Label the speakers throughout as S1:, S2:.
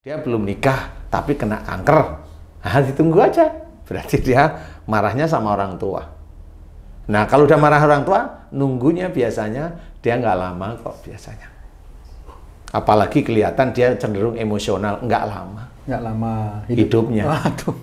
S1: Dia belum nikah, tapi kena kanker. Nah, ditunggu aja. Berarti dia marahnya sama orang tua. Nah, kalau udah marah orang tua, nunggunya biasanya dia nggak lama kok biasanya. Apalagi kelihatan dia cenderung emosional, nggak lama.
S2: Nggak lama
S1: hidupnya.
S2: Waduh.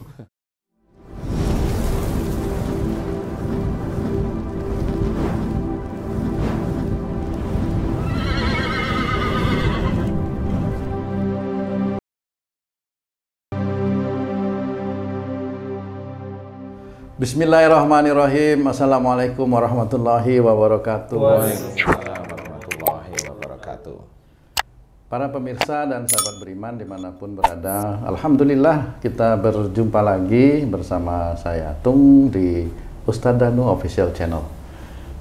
S2: Bismillahirrahmanirrahim. Assalamualaikum warahmatullahi wabarakatuh.
S1: Waalaikumsalam warahmatullahi wabarakatuh.
S2: Para pemirsa dan sahabat beriman dimanapun berada, alhamdulillah kita berjumpa lagi bersama saya Atung di Ustadz Danu Official Channel.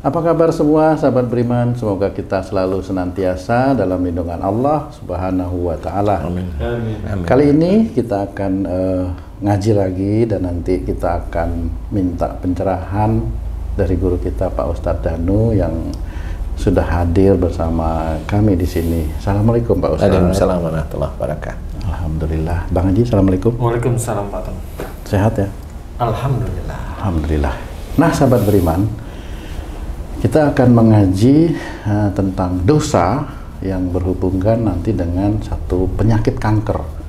S2: Apa kabar semua sahabat beriman? Semoga kita selalu senantiasa dalam lindungan Allah Subhanahu wa Ta'ala.
S1: Amin. Amin.
S2: Kali ini kita akan ngaji lagi dan nanti kita akan minta pencerahan dari guru kita Pak Ustadz Danu yang sudah hadir bersama kami di sini. Assalamualaikum Pak Ustadz.
S1: Waalaikumsalam warahmatullahi wabarakatuh.
S2: Alhamdulillah. Bang Haji, assalamualaikum.
S3: Waalaikumsalam Pak Tom.
S2: Sehat ya?
S3: Alhamdulillah.
S2: Alhamdulillah. Nah sahabat beriman, kita akan mengaji tentang dosa yang berhubungan nanti dengan satu penyakit kanker.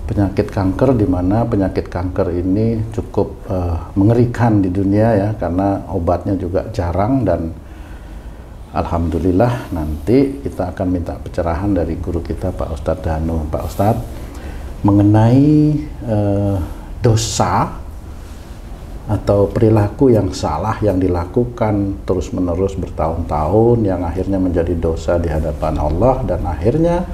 S2: Penyakit kanker, di mana penyakit kanker ini cukup mengerikan di dunia ya, karena obatnya juga jarang. Dan alhamdulillah nanti kita akan minta pencerahan dari guru kita Pak Ustadz Danu. Pak Ustadz, mengenai dosa atau perilaku yang salah yang dilakukan terus-menerus bertahun-tahun yang akhirnya menjadi dosa di hadapan Allah dan akhirnya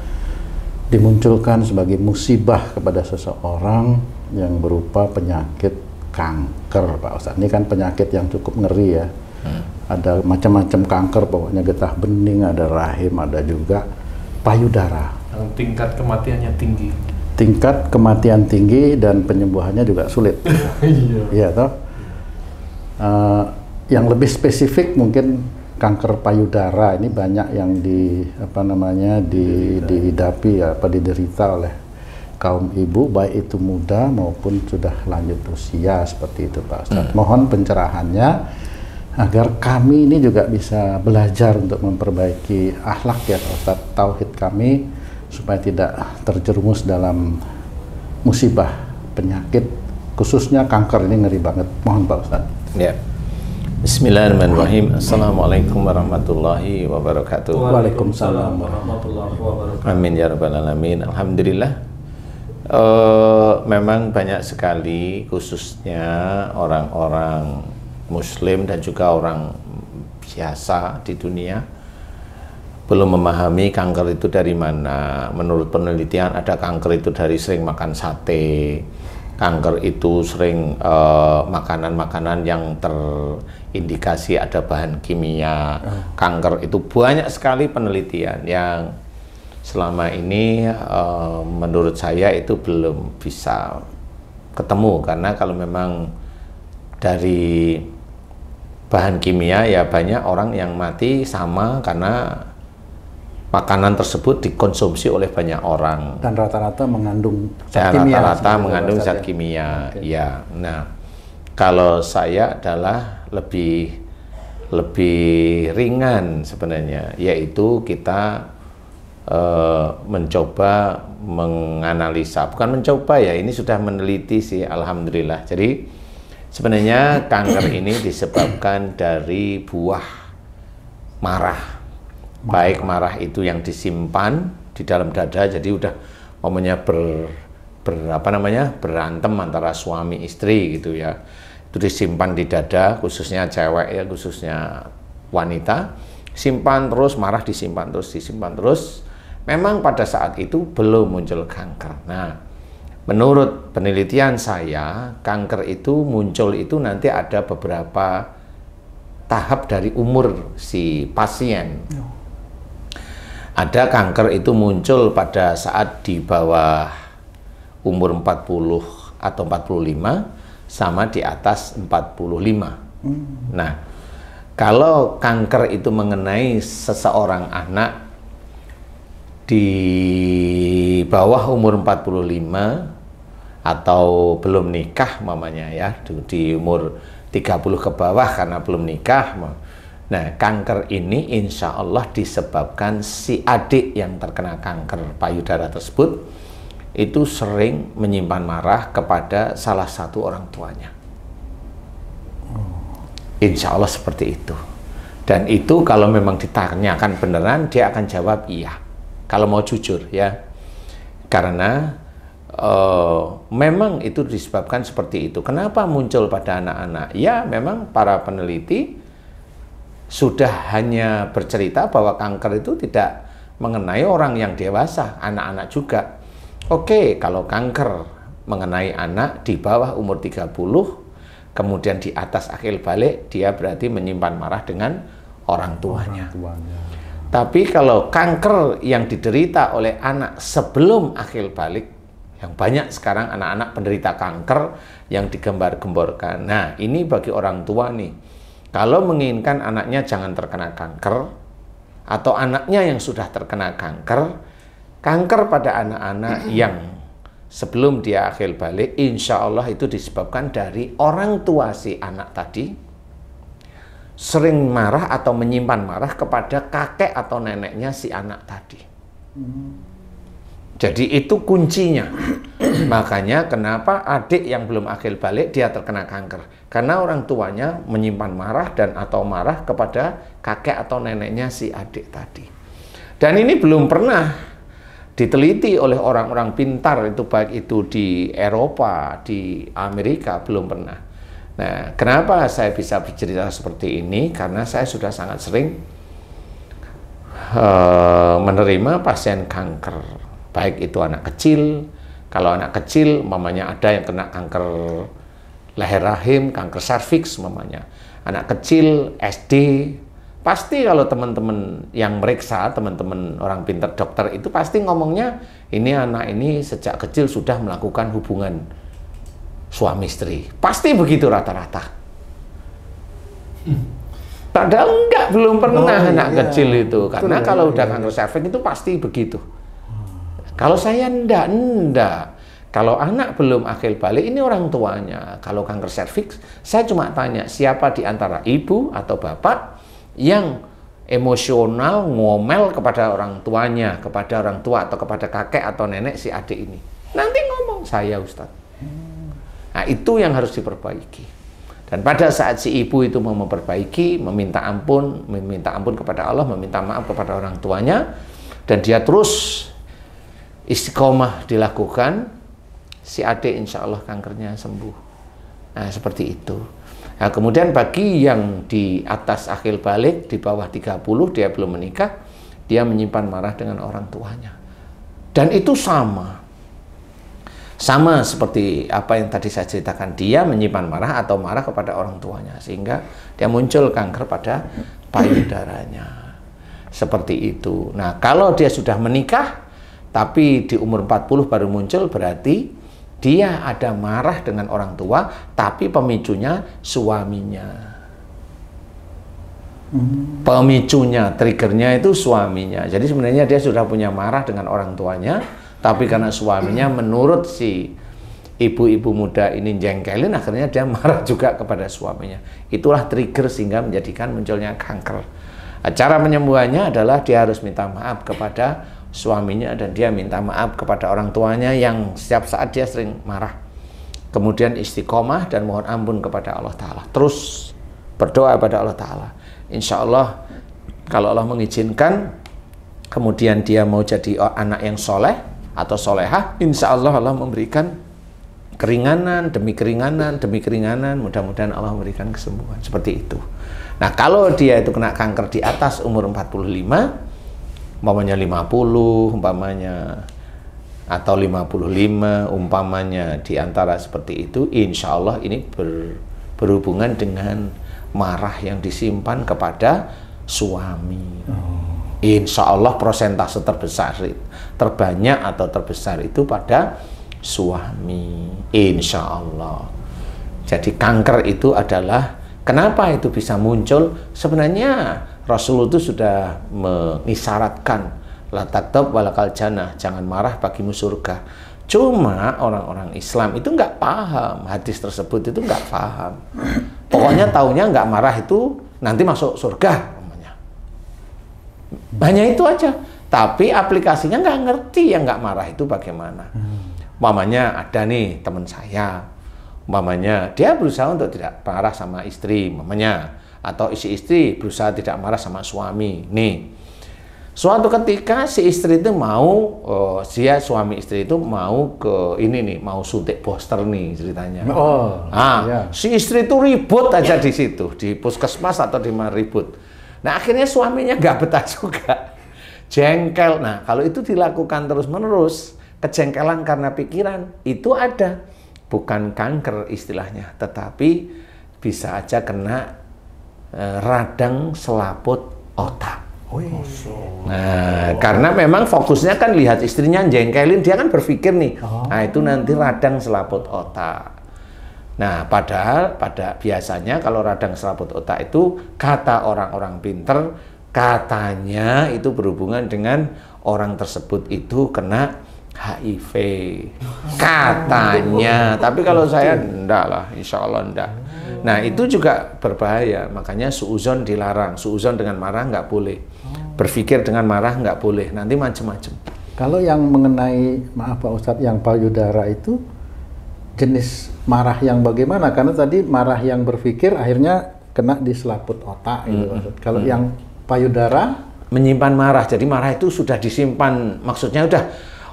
S2: dimunculkan sebagai musibah kepada seseorang yang berupa penyakit kanker, Pak Ustadz. Ini kan penyakit yang cukup ngeri ya. Ada macam-macam kanker, pokoknya getah bening, ada rahim, ada juga payudara.
S3: Yang tingkat kematiannya tinggi.
S2: Tingkat kematian tinggi dan penyembuhannya juga sulit. Iya toh. Yang lebih spesifik mungkin kanker payudara ini banyak yang dihidapi ya, diderita oleh kaum ibu, baik itu muda maupun sudah lanjut usia, seperti itu Pak Ustadz. Mohon pencerahannya agar kami ini juga bisa belajar untuk memperbaiki akhlak ya Pak Ustadz, tauhid kami, supaya tidak terjerumus dalam musibah penyakit, khususnya kanker ini ngeri banget. Mohon Pak Ustadz.
S1: Ya. Bismillahirrahmanirrahim. Assalamualaikum warahmatullahi wabarakatuh.
S2: Waalaikumsalam
S3: warahmatullahi wabarakatuh.
S1: Amin ya rabbal alamin. Alhamdulillah. Memang banyak sekali, khususnya orang-orang Muslim dan juga orang biasa di dunia, belum memahami kanker itu dari mana. Menurut penelitian ada kanker itu dari sering makan sate, kanker itu sering makanan-makanan yang terindikasi ada bahan kimia. Kanker itu banyak sekali penelitian yang selama ini menurut saya itu belum bisa ketemu, karena kalau memang dari bahan kimia ya banyak orang yang mati sama karena makanan tersebut dikonsumsi oleh banyak orang
S2: dan rata-rata mengandung zat
S1: kimia.
S2: kimia.
S1: Rata-rata mengandung zat kimia. Okay. Ya. Nah, kalau saya adalah lebih ringan sebenarnya, yaitu kita mencoba menganalisa, bukan mencoba ya, ini sudah meneliti sih, alhamdulillah. Jadi sebenarnya kanker ini disebabkan dari buah marah. Baik marah itu yang disimpan di dalam dada, jadi udah berantem antara suami istri gitu ya, itu disimpan di dada, khususnya cewek ya, khususnya wanita, simpan terus, marah disimpan terus. Memang pada saat itu belum muncul kanker. Nah, menurut penelitian saya, kanker itu muncul itu nanti ada beberapa tahap dari umur si pasien. Ada kanker itu muncul pada saat di bawah umur 40 atau 45 sama di atas 45. Nah, kalau kanker itu mengenai seseorang anak di bawah umur 45 atau belum nikah mamanya ya, di umur 30 ke bawah karena belum nikah. Nah, kanker ini insya Allah disebabkan si adik yang terkena kanker payudara tersebut itu sering menyimpan marah kepada salah satu orang tuanya. Insya Allah seperti itu. Dan itu kalau memang ditanyakan beneran, dia akan jawab iya. Kalau mau jujur ya. Karena memang itu disebabkan seperti itu. Kenapa muncul pada anak-anak? Ya, memang para peneliti sudah hanya bercerita bahwa kanker itu tidak mengenai orang yang dewasa, anak-anak juga. Oke, kalau kanker mengenai anak di bawah umur 30, kemudian di atas akil balik, dia berarti menyimpan marah dengan orang tuanya. Tapi kalau kanker yang diderita oleh anak sebelum akil balik, yang banyak sekarang anak-anak penderita kanker yang digembar-gemborkan. Nah, ini bagi orang tua nih. Kalau menginginkan anaknya jangan terkena kanker, atau anaknya yang sudah terkena kanker, kanker pada anak-anak yang sebelum dia akil balik, insya Allah itu disebabkan dari orang tua si anak tadi, sering marah atau menyimpan marah kepada kakek atau neneknya si anak tadi. Jadi itu kuncinya. Makanya kenapa adik yang belum akil balik dia terkena kanker. Karena orang tuanya menyimpan marah dan atau marah kepada kakek atau neneknya si adik tadi. Dan ini belum pernah diteliti oleh orang-orang pintar, itu baik itu di Eropa, di Amerika, belum pernah. Nah, kenapa saya bisa bercerita seperti ini? Karena saya sudah sangat sering menerima pasien kanker. Baik itu anak kecil, kalau anak kecil mamanya ada yang kena kanker leher rahim, kanker serviks mamanya. Anak kecil SD, pasti kalau teman-teman yang meriksa, teman-teman orang pintar dokter itu pasti ngomongnya, ini anak ini sejak kecil sudah melakukan hubungan suami istri. Pasti begitu rata-rata. Padahal enggak, belum pernah anak kecil itu. Karena kalau udah kanker serviks itu pasti begitu. Kalau saya enggak. Kalau anak belum akil balik, ini orang tuanya. Kalau kanker serviks, saya cuma tanya, siapa di antara ibu atau bapak yang emosional ngomel kepada orang tuanya, kepada orang tua atau kepada kakek atau nenek si adik ini? Nanti ngomong, saya Ustadz. Nah, itu yang harus diperbaiki. Dan pada saat si ibu itu mau memperbaiki, meminta ampun kepada Allah, meminta maaf kepada orang tuanya, dan dia terus istiqomah dilakukan, si adik insya Allah kankernya sembuh. Nah, seperti itu. Nah, kemudian bagi yang di atas akil balik, di bawah 30, dia belum menikah, dia menyimpan marah dengan orang tuanya. Dan itu sama seperti apa yang tadi saya ceritakan, dia menyimpan marah atau marah kepada orang tuanya, sehingga dia muncul kanker pada payudaranya. Seperti itu. Nah, kalau dia sudah menikah, tapi di umur 40 baru muncul, berarti dia ada marah dengan orang tua, tapi pemicunya suaminya. Pemicunya, triggernya itu suaminya. Jadi sebenarnya dia sudah punya marah dengan orang tuanya, tapi karena suaminya menurut si ibu-ibu muda ini jengkelin, akhirnya dia marah juga kepada suaminya. Itulah trigger sehingga menjadikan munculnya kanker. Cara penyembuhannya adalah dia harus minta maaf kepada suaminya, dan dia minta maaf kepada orang tuanya yang setiap saat dia sering marah. Kemudian istiqomah dan mohon ampun kepada Allah Ta'ala. Terus berdoa pada Allah Ta'ala. Insya Allah, kalau Allah mengizinkan, kemudian dia mau jadi anak yang soleh atau solehah, insya Allah Allah memberikan keringanan demi keringanan demi keringanan. Mudah-mudahan Allah memberikan kesembuhan. Seperti itu. Nah, kalau dia itu kena kanker di atas umur 45, umpamanya 50 umpamanya, atau 55 umpamanya, di antara seperti itu, insya Allah ini berhubungan dengan marah yang disimpan kepada suami. Insya Allah persentase terbanyak atau terbesar itu pada suami, insya Allah. Jadi kanker itu adalah, kenapa itu bisa muncul? Sebenarnya Rasul itu sudah mengisyaratkan La taktab walakal jannah, jangan marah bagimu surga. Cuma orang-orang Islam itu nggak paham hadis tersebut, itu nggak paham. Pokoknya taunya nggak marah itu nanti masuk surga. Hanya itu aja. Tapi aplikasinya nggak ngerti yang nggak marah itu bagaimana. Umpamanya ada nih teman saya, umpamanya dia berusaha untuk tidak marah sama istri, umpamanya, atau istri berusaha tidak marah sama suami. Nih, suatu ketika si istri itu mau, suami istri itu mau ke ini nih, mau suntik booster nih ceritanya. Si istri itu ribut aja di situ, di puskesmas atau di mana ribut. Nah akhirnya suaminya nggak betah juga, jengkel. Nah kalau itu dilakukan terus-menerus, kejengkelan karena pikiran itu ada, bukan kanker istilahnya, tetapi bisa aja kena radang selaput otak. Nah, karena memang fokusnya kan lihat istrinya jengkelin, dia kan berpikir nih, nah itu nanti radang selaput otak. Nah, padahal biasanya kalau radang selaput otak itu kata orang-orang pinter, katanya itu berhubungan dengan orang tersebut itu kena HIV. Katanya, tapi kalau saya enggak lah, insya Allah enggak. Nah, itu juga berbahaya, makanya suuzon dilarang. Suuzon dengan marah nggak boleh. Berpikir dengan marah nggak boleh, nanti macam-macam.
S2: Kalau yang mengenai, maaf Pak Ustadz, yang payudara itu jenis marah yang bagaimana? Karena tadi marah yang berpikir akhirnya kena di selaput otak gitu. Kalau yang payudara
S1: menyimpan marah, jadi marah itu sudah disimpan, maksudnya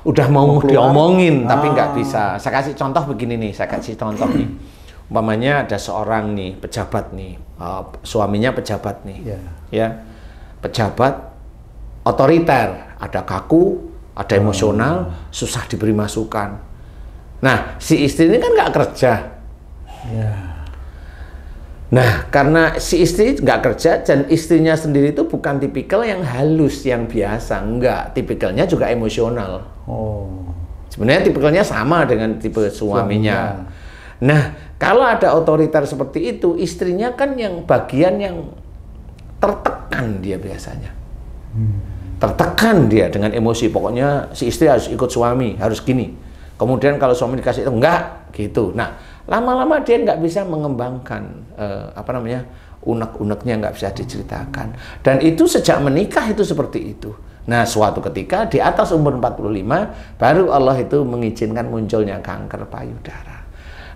S1: udah mau diomongin tapi nggak bisa. Saya kasih contoh begini nih, nih. Umpamanya ada seorang nih pejabat nih, suaminya pejabat nih, ya pejabat otoriter, ada kaku, ada emosional, susah diberi masukan. Nah, si istri ini kan nggak kerja. Nah, karena si istri nggak kerja dan istrinya sendiri itu bukan tipikal yang halus, yang biasa, enggak. Tipikalnya juga emosional. Sebenarnya tipikalnya sama dengan tipe suaminya. Nah, kalau ada otoriter seperti itu, istrinya kan yang bagian yang tertekan dia biasanya. Tertekan dia dengan emosi, pokoknya si istri harus ikut suami, harus gini. Kemudian kalau suami dikasih itu enggak gitu. Nah, lama-lama dia nggak bisa mengembangkan unek-uneknya nggak bisa diceritakan. Dan itu sejak menikah itu seperti itu. Nah, suatu ketika di atas umur 45 baru Allah itu mengizinkan munculnya kanker payudara.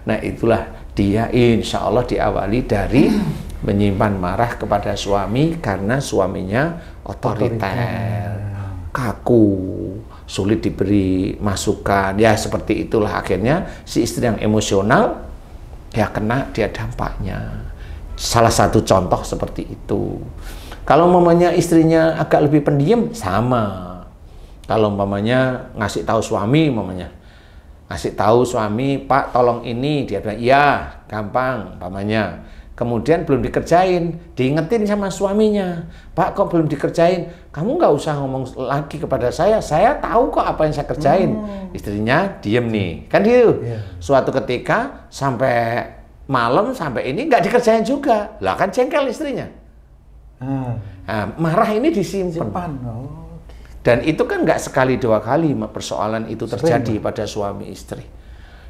S1: Nah, itulah dia insya Allah diawali dari menyimpan marah kepada suami karena suaminya otoriter, kaku, sulit diberi masukan, ya seperti itulah akhirnya si istri yang emosional ya kena dia dampaknya. Salah satu contoh seperti itu. Kalau mamanya istrinya agak lebih pendiam, sama. Kalau mamanya ngasih tahu suami, ngasih tahu suami, Pak tolong ini, dia bilang iya, gampang, mamanya. Kemudian belum dikerjain, diingetin sama suaminya, Pak kok belum dikerjain, kamu nggak usah ngomong lagi kepada saya tahu kok apa yang saya kerjain. Istrinya diem nih, kan gitu. Suatu ketika sampai malam sampai ini nggak dikerjain juga, lah kan jengkel istrinya. Nah, marah ini disimpan. Dan itu kan nggak sekali dua kali persoalan itu terjadi pada suami istri.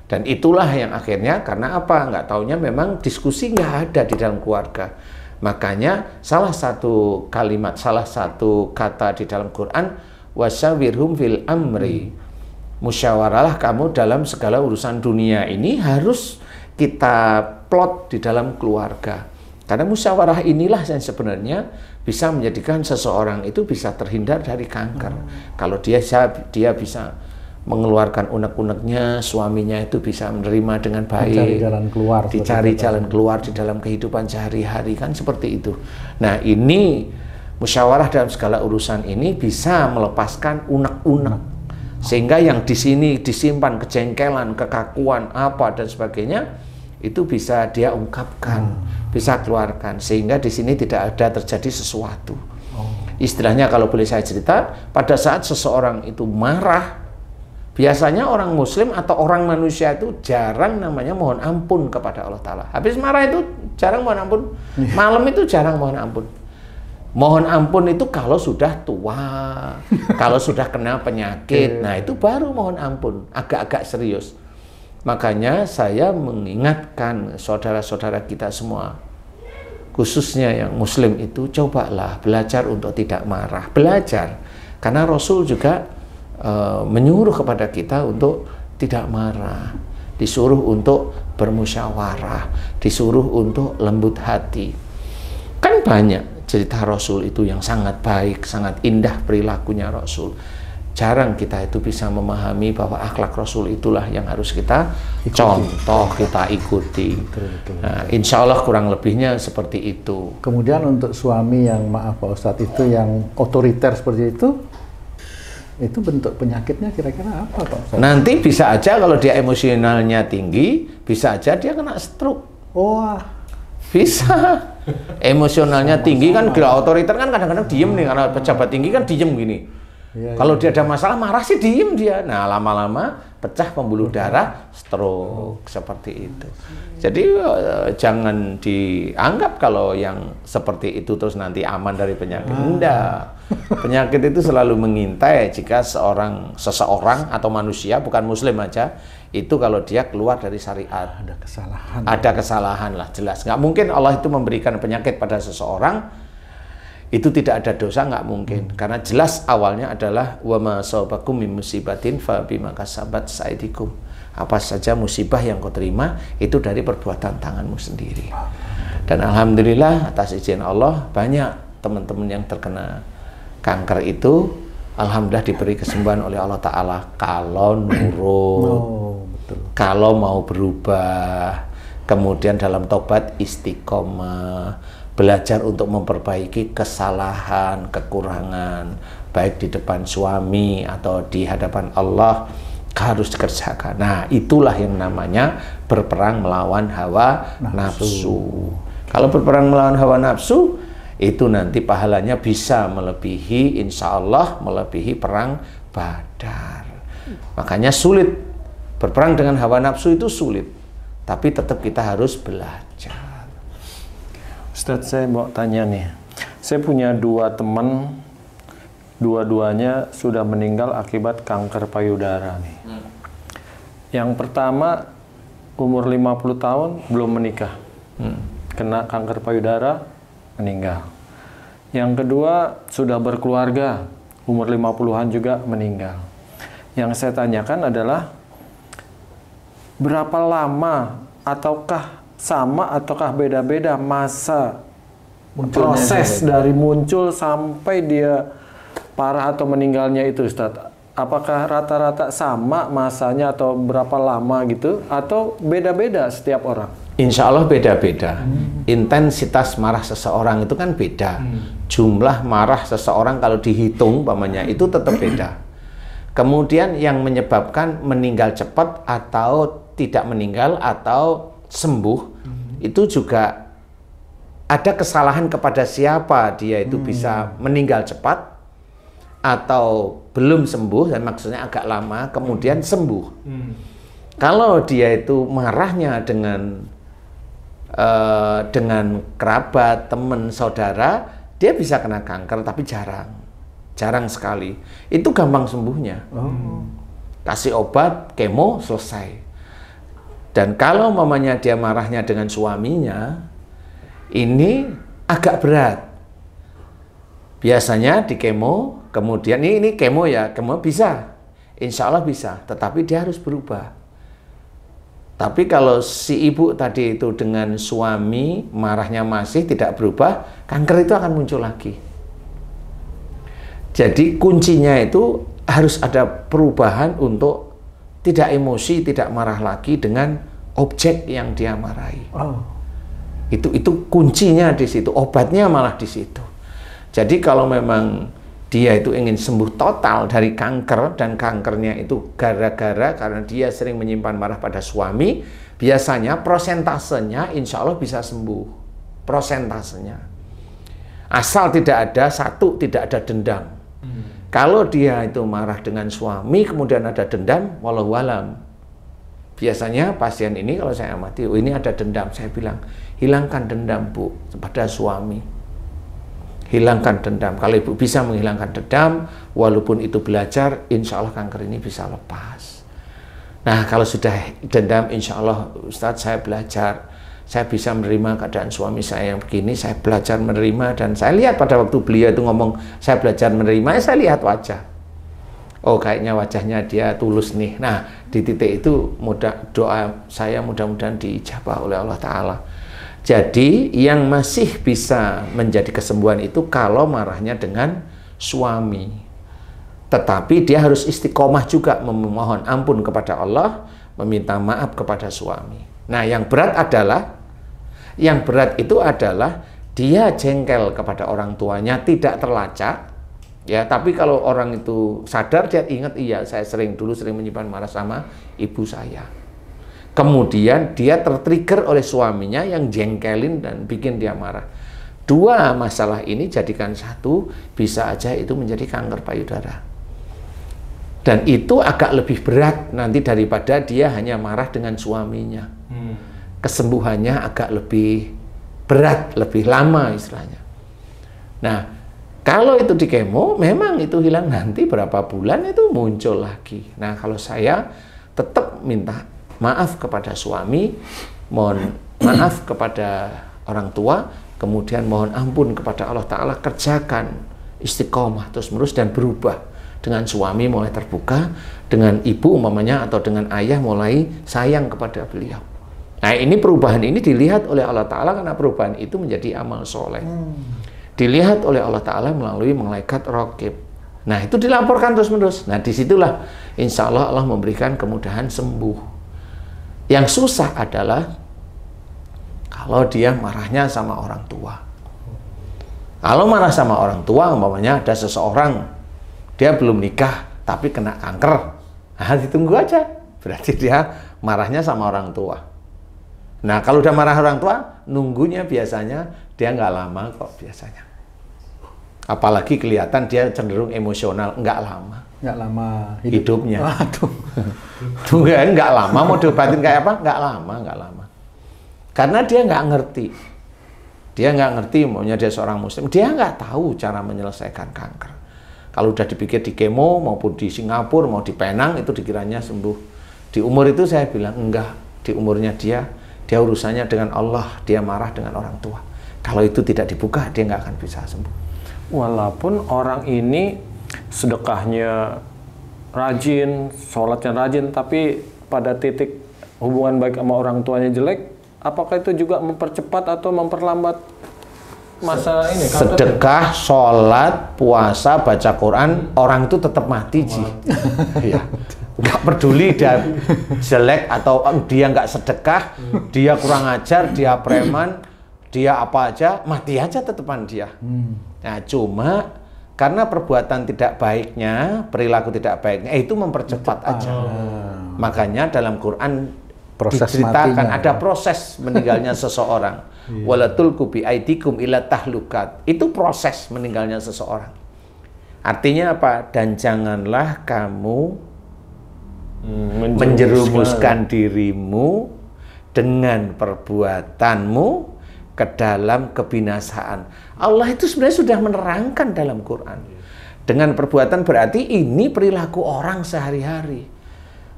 S1: Dan itulah yang akhirnya karena apa? Nggak taunya memang diskusi nggak ada di dalam keluarga. Makanya salah satu kalimat, salah satu kata di dalam Quran, wasyawirhum fil amri. Musyawarahlah kamu dalam segala urusan dunia ini harus kita plot di dalam keluarga. Karena musyawarah inilah yang sebenarnya bisa menjadikan seseorang itu bisa terhindar dari kanker. Kalau dia bisa mengeluarkan unek-uneknya, suaminya itu bisa menerima dengan baik,
S2: dicari jalan keluar
S1: di dalam kehidupan sehari-hari, kan seperti itu. Nah, ini musyawarah dalam segala urusan ini bisa melepaskan unek-unek, sehingga yang di sini disimpan kejengkelan, kekakuan apa dan sebagainya itu bisa dia ungkapkan, bisa keluarkan, sehingga di sini tidak ada terjadi sesuatu. Istilahnya kalau boleh saya cerita, pada saat seseorang itu marah, biasanya orang muslim atau orang manusia itu jarang namanya mohon ampun kepada Allah Ta'ala. Habis marah itu jarang mohon ampun. Malam itu jarang mohon ampun. Mohon ampun itu kalau sudah tua, kalau sudah kena penyakit, nah itu baru mohon ampun, agak-agak serius. Makanya saya mengingatkan saudara-saudara kita semua, khususnya yang muslim itu, cobalah belajar untuk tidak marah. Belajar, karena Rasul juga menyuruh kepada kita untuk tidak marah. Disuruh untuk bermusyawarah, disuruh untuk lembut hati. Kan banyak cerita Rasul itu yang sangat baik, sangat indah perilakunya Rasul. Jarang kita itu bisa memahami bahwa akhlak Rasul itulah yang harus kita contoh, kita ikuti. Nah, insya Allah kurang lebihnya seperti itu.
S2: Kemudian untuk suami yang, maaf Pak Ustadz, itu yang otoriter seperti itu bentuk penyakitnya kira-kira apa Pak Ustadz?
S1: Nanti bisa aja kalau dia emosionalnya tinggi, bisa aja dia kena stroke.
S2: Wah,
S1: bisa. Emosionalnya tinggi kan, gila otoriter kan kadang-kadang diem nih, karena pejabat tinggi kan diem gini. Kalau dia ada masalah marah sih diem dia. Nah lama-lama pecah pembuluh darah, stroke seperti itu. Jadi jangan dianggap kalau yang seperti itu terus nanti aman dari penyakit. Enggak. Penyakit itu selalu mengintai jika seseorang atau manusia, bukan muslim aja, itu kalau dia keluar dari syariat.
S2: ada kesalahan.
S1: Ada kesalahan lah, jelas. Nggak mungkin Allah itu memberikan penyakit pada seseorang itu tidak ada dosa, nggak mungkin. Karena jelas awalnya adalah wa ma asabakum min musibatin fa bima kasabat aydikum. Apa saja musibah yang kau terima itu dari perbuatan tanganmu sendiri. Dan alhamdulillah atas izin Allah banyak teman-teman yang terkena kanker itu alhamdulillah diberi kesembuhan oleh Allah Ta'ala kalau nurut, kalau mau berubah, kemudian dalam tobat istiqomah, belajar untuk memperbaiki kesalahan, kekurangan, baik di depan suami atau di hadapan Allah, harus dikerjakan. Nah, itulah yang namanya berperang melawan hawa nafsu. Kalau berperang melawan hawa nafsu, itu nanti pahalanya bisa melebihi, insya Allah, melebihi perang Badar. Makanya sulit. Berperang dengan hawa nafsu itu sulit. Tapi tetap kita harus belajar.
S3: Ustadz, saya mau tanya nih. Saya punya 2 teman, dua-duanya sudah meninggal akibat kanker payudara nih. Yang pertama umur 50 tahun belum menikah. Kena kanker payudara, meninggal. Yang kedua sudah berkeluarga, umur 50-an juga meninggal. Yang saya tanyakan adalah berapa lama ataukah sama ataukah beda-beda masa proses dari muncul sampai dia parah atau meninggalnya itu, Ustadz? Apakah rata-rata sama masanya atau berapa lama gitu, atau beda-beda setiap orang?
S1: Insya Allah beda-beda. Intensitas marah seseorang itu kan beda. Jumlah marah seseorang kalau dihitung pamannya itu tetap beda. Kemudian yang menyebabkan meninggal cepat atau tidak meninggal atau sembuh, itu juga ada kesalahan kepada siapa dia itu bisa meninggal cepat atau belum sembuh, dan maksudnya agak lama kemudian sembuh. Kalau dia itu marahnya dengan kerabat, teman, saudara, dia bisa kena kanker tapi jarang sekali. Itu gampang sembuhnya. Kasih obat, kemo, selesai. Dan kalau mamanya dia marahnya dengan suaminya, ini agak berat. Biasanya di kemo, kemudian ini kemo ya, kemo bisa, insya Allah bisa, tetapi dia harus berubah. Tapi kalau si ibu tadi itu dengan suami marahnya masih tidak berubah, kanker itu akan muncul lagi. Jadi kuncinya itu harus ada perubahan untuk tidak emosi, tidak marah lagi dengan objek yang dia marahi. Itu kuncinya di situ, obatnya malah di situ. Jadi kalau memang dia itu ingin sembuh total dari kanker, dan kankernya itu gara-gara karena dia sering menyimpan marah pada suami, biasanya prosentasenya insya Allah bisa sembuh. Prosentasenya. Asal tidak ada dendam. Kalau dia itu marah dengan suami, kemudian ada dendam, wallahu alam. Biasanya pasien ini kalau saya amati, oh ini ada dendam, saya bilang, hilangkan dendam Bu pada suami. hilangkan dendam. Kalau ibu bisa menghilangkan dendam, walaupun itu belajar, insya Allah kanker ini bisa lepas. Nah, kalau sudah dendam, insya Allah Ustadz saya belajar, saya bisa menerima keadaan suami saya yang begini, saya belajar menerima, dan saya lihat pada waktu beliau itu ngomong, saya belajar menerima, saya lihat wajah. Oh, kayaknya wajahnya dia tulus nih. Nah, di titik itu doa saya mudah-mudahan diijabah oleh Allah Ta'ala. Jadi, yang masih bisa menjadi kesembuhan itu kalau marahnya dengan suami. Tetapi dia harus istiqomah juga memohon ampun kepada Allah, meminta maaf kepada suami. Nah, yang berat itu adalah dia jengkel kepada orang tuanya, tidak terlacak. Ya, tapi kalau orang itu sadar, dia ingat, iya saya dulu sering menyimpan marah sama ibu saya. Kemudian dia tertrigger oleh suaminya yang jengkelin dan bikin dia marah. Dua masalah ini jadikan satu, bisa aja itu menjadi kanker payudara. Dan itu agak lebih berat nanti daripada dia hanya marah dengan suaminya. Kesembuhannya agak lebih berat, lebih lama istilahnya. Nah, kalau itu di kemo, memang itu hilang, nanti berapa bulan itu muncul lagi. Nah, kalau saya tetap minta maaf kepada suami, mohon maaf kepada orang tua, kemudian mohon ampun kepada Allah Ta'ala, kerjakan istiqomah terus-menerus dan berubah. Dengan suami mulai terbuka, dengan ibu umpamanya atau dengan ayah mulai sayang kepada beliau. Nah, ini perubahan ini dilihat oleh Allah Ta'ala karena perubahan itu menjadi amal soleh. Dilihat oleh Allah Ta'ala melalui malaikat raqib. Nah, itu dilaporkan terus-menerus. Nah, disitulah insya Allah Allah memberikan kemudahan sembuh. Yang susah adalah kalau dia marahnya sama orang tua. Kalau marah sama orang tua, umpamanya ada seseorang, dia belum nikah, tapi kena kanker. Nah, ditunggu aja. Berarti dia marahnya sama orang tua. Nah, kalau udah marah orang tua, nunggunya biasanya dia nggak lama kok biasanya. Apalagi kelihatan dia cenderung emosional, nggak lama.
S2: Nggak lama
S1: hidupnya.
S2: Waduh.
S1: Nggak lama, mau diobatin kayak apa? Nggak lama. Karena dia nggak ngerti. Dia nggak ngerti, maunya dia seorang muslim. Dia nggak tahu cara menyelesaikan kanker. Kalau udah dipikir di kemo, maupun di Singapura, mau di Penang, itu dikiranya sembuh. Di umur itu saya bilang, enggak. Di umurnya dia urusannya dengan Allah, dia marah dengan orang tua. Kalau itu tidak dibuka, dia nggak akan bisa sembuh.
S3: Walaupun orang ini sedekahnya rajin, sholatnya rajin, tapi pada titik hubungan baik sama orang tuanya jelek, apakah itu juga mempercepat atau memperlambat masa ini?
S1: Sedekah, sholat, puasa, baca Quran, orang itu tetap mati, Ji. Iya. Nggak peduli dia jelek atau dia nggak sedekah, dia kurang ajar, dia preman, dia apa aja, mati aja tetepan dia. Nah, cuma karena perbuatan tidak baiknya, perilaku tidak baiknya, itu mempercepat aja. Makanya dalam Quran diceritakan ada proses meninggalnya seseorang. Walatul kubi aidikum ila tahlukat. Itu proses meninggalnya seseorang. Artinya apa? Dan janganlah kamu menjerumuskan dirimu dengan perbuatanmu ke dalam kebinasaan. Allah itu sebenarnya sudah menerangkan dalam Quran. Dengan perbuatan berarti ini perilaku orang sehari-hari.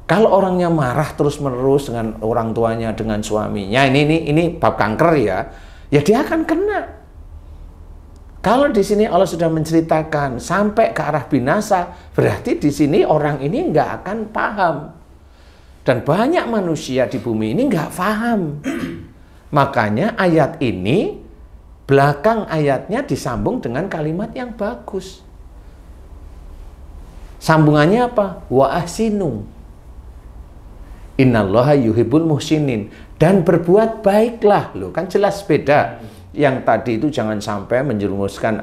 S1: Kalau orangnya marah terus-menerus dengan orang tuanya, dengan suaminya, ini bab kanker ya dia akan kena. Kalau di sini Allah sudah menceritakan sampai ke arah binasa, berarti di sini orang ini nggak akan paham. Dan banyak manusia di bumi ini nggak paham. Makanya ayat ini, belakang ayatnya disambung dengan kalimat yang bagus. Sambungannya apa? Wa ahsinu. Innallaha yuhibbul muhsinin. Dan berbuat baiklah. Loh, kan jelas beda. Yang tadi itu jangan sampai menjerumuskan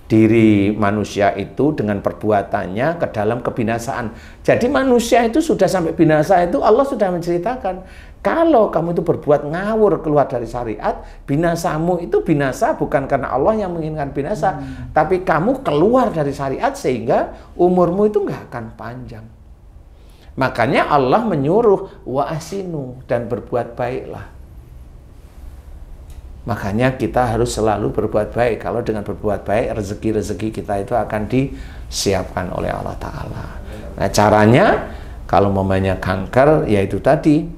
S1: diri manusia itu dengan perbuatannya ke dalam kebinasaan. Jadi manusia itu sudah sampai binasa itu Allah sudah menceritakan. Kalau kamu itu berbuat ngawur keluar dari syariat, binasamu itu binasa bukan karena Allah yang menginginkan binasa, tapi kamu keluar dari syariat sehingga umurmu itu nggak akan panjang. Makanya Allah menyuruh wa asinu, dan berbuat baiklah. Makanya kita harus selalu berbuat baik. Kalau dengan berbuat baik, rezeki-rezeki kita itu akan disiapkan oleh Allah Ta'ala. Nah, caranya, kalau mamanya kanker, yaitu tadi,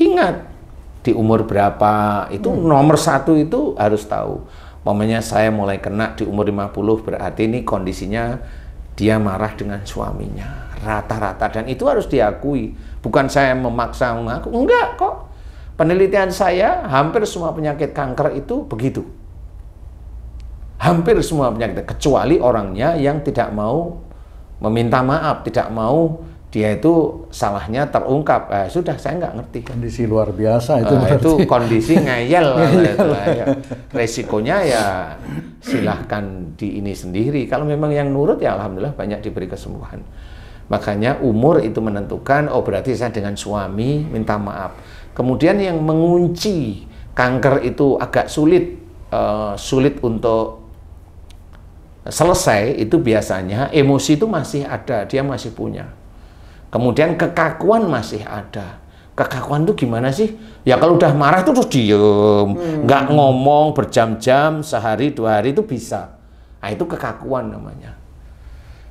S1: ingat, di umur berapa, itu nomor satu itu harus tahu. Mamanya saya mulai kena di umur 50, berarti ini kondisinya dia marah dengan suaminya. Rata-rata, dan itu harus diakui. Bukan saya memaksa mengaku, enggak kok. Penelitian saya, hampir semua penyakit kanker itu begitu. Hampir semua penyakit, kecuali orangnya yang tidak mau meminta maaf, tidak mau dia itu salahnya terungkap. Sudah, saya nggak ngerti.
S2: Kondisi luar biasa itu.
S1: Itu kondisi ngeyel. Resikonya ya silahkan di ini sendiri. Kalau memang yang nurut ya alhamdulillah banyak diberi kesembuhan. Makanya umur itu menentukan, oh berarti saya dengan suami minta maaf. Kemudian yang mengunci kanker itu agak sulit untuk selesai, itu biasanya emosi itu masih ada, dia masih punya. Kemudian kekakuan masih ada. Kekakuan itu gimana sih? Ya kalau udah marah itu terus diem, nggak ngomong berjam-jam, sehari 2 hari itu bisa. Nah itu kekakuan namanya.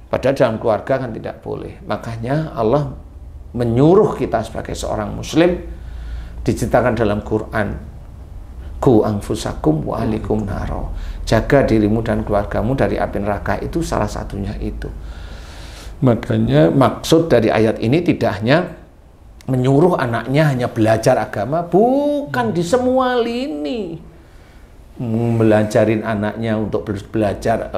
S1: Padahal dalam keluarga kan tidak boleh. Makanya Allah menyuruh kita sebagai seorang muslim, diceritakan dalam Quran, Qu anfusakum wa ahlikum naro. Jaga dirimu dan keluargamu dari api neraka, itu salah satunya itu. Makanya maksud dari ayat ini tidak hanya menyuruh anaknya hanya belajar agama, bukan di semua lini. Belajarin anaknya untuk belajar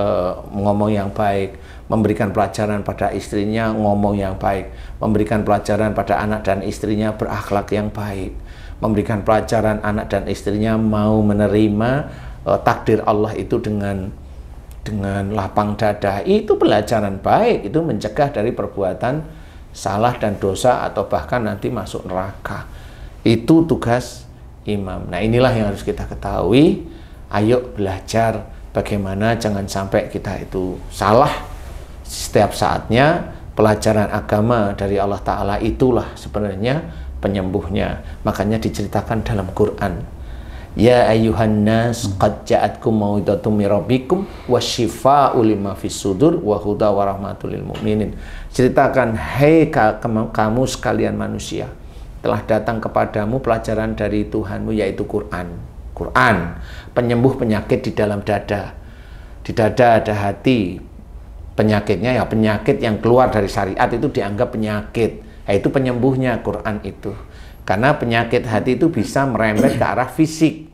S1: ngomong yang baik, memberikan pelajaran pada istrinya ngomong yang baik, memberikan pelajaran pada anak dan istrinya berakhlak yang baik, memberikan pelajaran anak dan istrinya mau menerima takdir Allah itu dengan lapang dada. Itu pelajaran baik, itu mencegah dari perbuatan salah dan dosa atau bahkan nanti masuk neraka. Itu tugas imam. Nah inilah yang harus kita ketahui. Ayo belajar bagaimana jangan sampai kita itu salah. Setiap saatnya pelajaran agama dari Allah Ta'ala itulah sebenarnya penyembuhnya. Makanya diceritakan dalam Quran, ya ayyuhan nas qad ja'atkum mau'izatum mir rabbikum wasyifa'u lima fis sudur wa huda wa rahmatul lil mu'minin. Ceritakan, hei kamu sekalian manusia, telah datang kepadamu pelajaran dari Tuhanmu, yaitu Quran. Quran, penyembuh penyakit di dalam dada. Di dada ada hati. Penyakitnya ya penyakit yang keluar dari syariat itu dianggap penyakit. Itu penyembuhnya Quran itu. Karena penyakit hati itu bisa merembet ke arah fisik.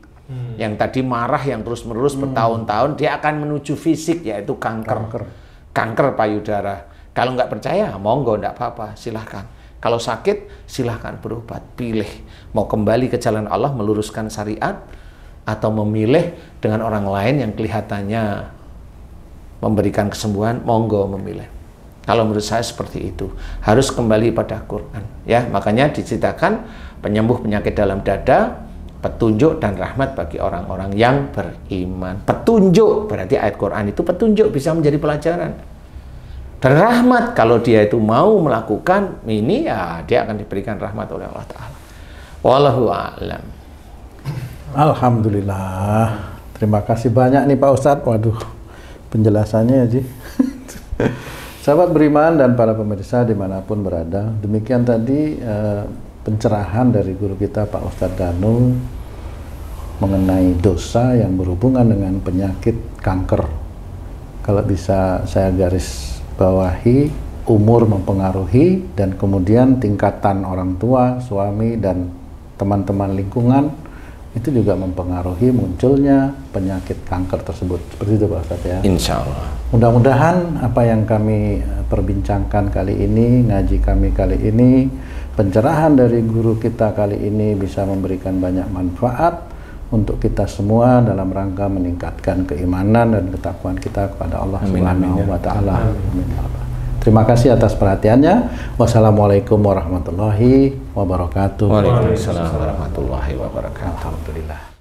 S1: Yang tadi marah yang terus-menerus bertahun-tahun, dia akan menuju fisik, yaitu kanker. Kanker payudara. Kalau nggak percaya, monggo, nggak apa-apa, silahkan. Kalau sakit, silahkan berobat. Pilih. Mau kembali ke jalan Allah, meluruskan syariat, atau memilih dengan orang lain yang kelihatannya memberikan kesembuhan, monggo memilih. Kalau menurut saya seperti itu, harus kembali pada Quran. Ya, makanya diceritakan penyembuh penyakit dalam dada, petunjuk dan rahmat bagi orang-orang yang beriman. Petunjuk berarti ayat Quran itu petunjuk, bisa menjadi pelajaran. Dan rahmat kalau dia itu mau melakukan ini, ya dia akan diberikan rahmat oleh Allah Ta'ala. Wallahu a'lam.
S2: Alhamdulillah. Terima kasih banyak nih Pak Ustadz. Waduh, penjelasannya ya Ji. Sahabat beriman dan para pemirsa dimanapun berada, demikian tadi pencerahan dari guru kita Pak Ustadz Danu mengenai dosa yang berhubungan dengan penyakit kanker. Kalau bisa saya garis bawahi, umur mempengaruhi, dan kemudian tingkatan orang tua, suami, dan teman-teman lingkungan itu juga mempengaruhi munculnya penyakit kanker tersebut. Seperti itu Pak Ustadz ya.
S1: Insya Allah.
S2: Mudah-mudahan apa yang kami perbincangkan kali ini, ngaji kami kali ini, pencerahan dari guru kita kali ini bisa memberikan banyak manfaat untuk kita semua dalam rangka meningkatkan keimanan dan ketakwaan kita kepada Allah Subhanahu wa Ta'ala. Terima kasih atas perhatiannya. Wassalamualaikum warahmatullahi wabarakatuh.
S1: Waalaikumsalam warahmatullahi wabarakatuh.
S2: Alhamdulillah.